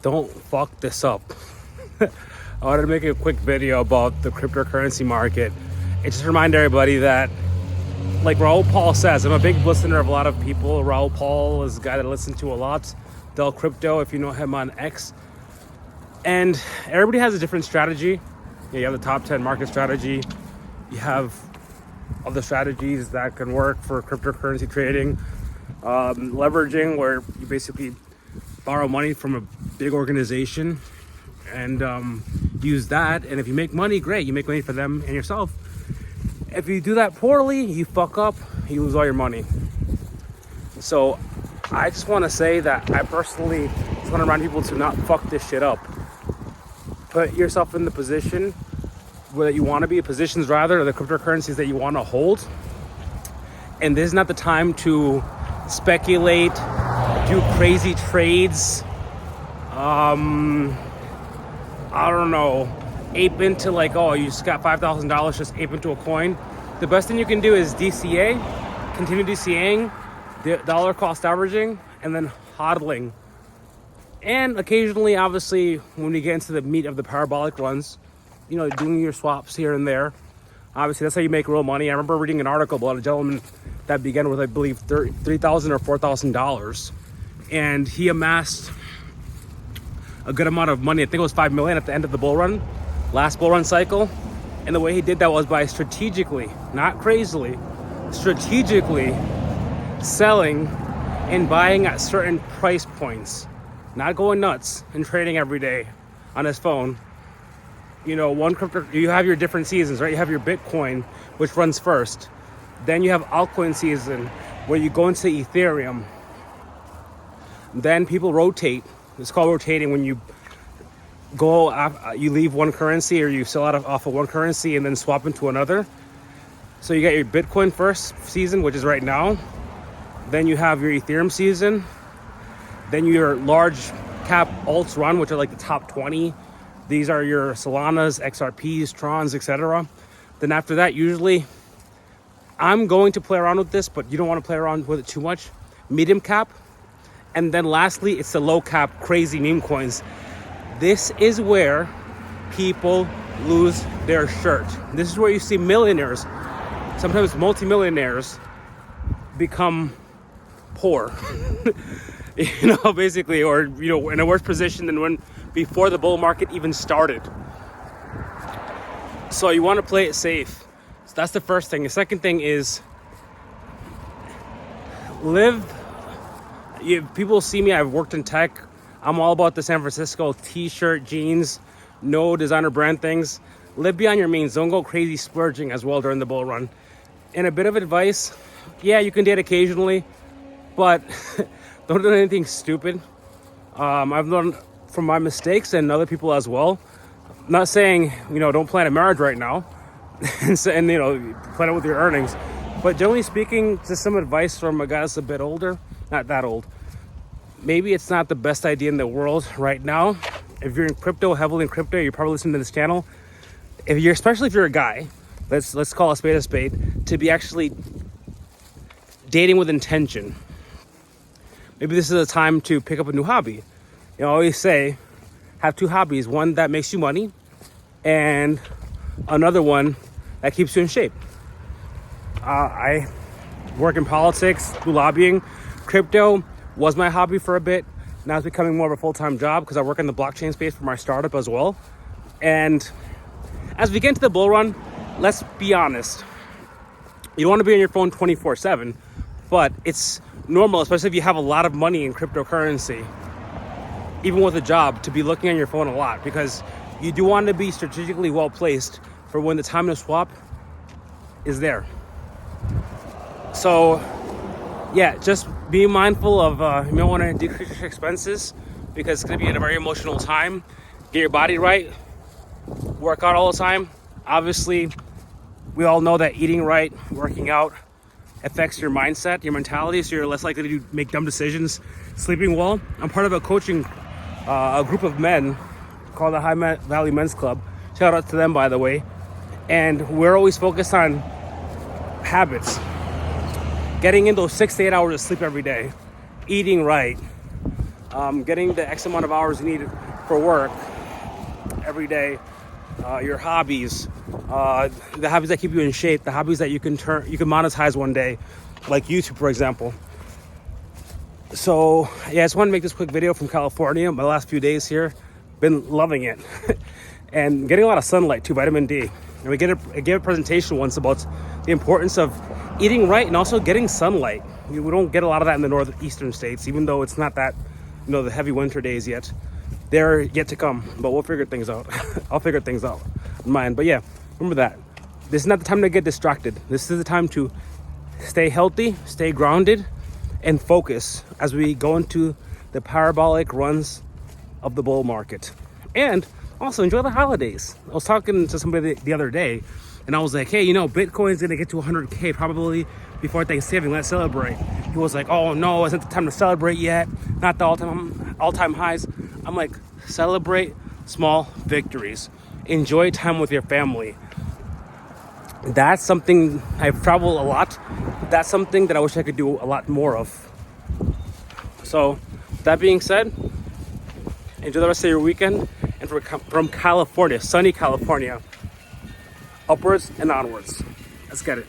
don't fuck this up. I wanted to make a quick video about the cryptocurrency market and just remind everybody that, like Raul Paul says, I'm a big listener of a lot of people. Raul Paul is a guy that I listen to a lot. Del Crypto, if you know him on X. And everybody has a different strategy. You have the top 10 market strategy. You have other strategies that can work for cryptocurrency trading. Leveraging, where you basically borrow money from a big organization and use that. And if you make money, great. You make money for them and yourself. If you do that poorly, you fuck up, you lose all your money. So I just want to say that I personally just want to remind people to not fuck this shit up. Put yourself in the position where you want to be, positions rather, or the cryptocurrencies that you want to hold. And this is not the time to speculate, do crazy trades. I don't know, ape into like, oh, you just got $5,000, just ape into a coin. The best thing you can do is DCA, continue DCAing, dollar cost averaging, and then hodling. And occasionally, obviously, when you get into the meat of the parabolic runs, you know, doing your swaps here and there. Obviously, that's how you make real money. I remember reading an article about a gentleman that began with, I believe, $3,000 or $4,000. And he amassed a good amount of money. I think it was $5 million at the end of the bull run, last bull run cycle. And the way he did that was by strategically, not crazily, strategically selling and buying at certain price points. Not going nuts and trading every day on his phone. You know, you have your different seasons, right? You have your Bitcoin, which runs first. Then you have altcoin season, where you go into Ethereum. Then people rotate. It's called rotating when you leave one currency or you sell off of one currency and then swap into another. So you got your Bitcoin first season, which is right now. Then you have your Ethereum season. Then your large cap alts run, which are like the top 20. These are your Solanas, XRPs, Trons, etc. Then after that, usually, I'm going to play around with this, but you don't want to play around with it too much. Medium cap. And then lastly, it's the low cap, crazy meme coins. This is where people lose their shirt. This is where you see millionaires, sometimes multimillionaires, become poor. You know, basically, or, you know, in a worse position than when before the bull market even started. So you want to play it safe. So that's the first thing. The second thing is people see me, I've worked in tech. I'm all about the San Francisco t-shirt, jeans, no designer brand things. Live beyond your means. Don't go crazy splurging as well during the bull run. And a bit of advice, yeah, you can date occasionally, but don't do anything stupid. I've learned from my mistakes and other people as well. I'm not saying, you know, don't plan a marriage right now and you know, plan it with your earnings. But generally speaking, just some advice from a guy that's a bit older, not that old. Maybe it's not the best idea in the world right now. If you're in crypto, heavily in crypto, you're probably listening to this channel. Especially if you're a guy, let's call a spade, to be actually dating with intention. Maybe this is a time to pick up a new hobby. You know, I always say, have two hobbies. One that makes you money and another one that keeps you in shape. I work in politics, do lobbying. Crypto was my hobby for a bit. Now it's becoming more of a full-time job because I work in the blockchain space for my startup as well. And as we get into the bull run, let's be honest. You don't want to be on your phone 24/7, but it's normal, especially if you have a lot of money in cryptocurrency, even with a job, to be looking on your phone a lot, because you do want to be strategically well placed for when the time to swap is there. So yeah, just be mindful of you might want to decrease your expenses because it's going to be a very emotional time. Get your body right, work out all the time. Obviously, we all know that eating right, working out affects your mindset, your mentality, so you're less likely to make dumb decisions. Sleeping well. I'm part of a coaching a group of men called the High Valley Men's Club. Shout out to them, by the way. And we're always focused on habits. Getting in those 6 to 8 hours of sleep every day, eating right, getting the X amount of hours you need for work every day, your hobbies, the hobbies that keep you in shape, the hobbies that you can monetize one day, like YouTube, for example. So yeah, I just want to make this quick video from California. My last few days here, been loving it, and getting a lot of sunlight too, vitamin D. And I gave a presentation once about the importance of eating right and also getting sunlight. We don't get a lot of that in the northeastern states, even though it's not that, the heavy winter days yet. They're yet to come, but we'll figure things out. I'll figure things out in mine. But yeah, remember that. This is not the time to get distracted. This is the time to stay healthy, stay grounded, and focus as we go into the parabolic runs of the bull market. And also enjoy the holidays. I was talking to somebody the other day, and I was like, hey, Bitcoin's gonna get to 100K probably before Thanksgiving. Let's celebrate. He was like, oh no, it's not the time to celebrate yet. Not the all-time highs. I'm like, celebrate small victories. Enjoy time with your family. That's something, I've traveled a lot. That's something that I wish I could do a lot more of. So, that being said, enjoy the rest of your weekend. And from California, sunny California, upwards and onwards. Let's get it.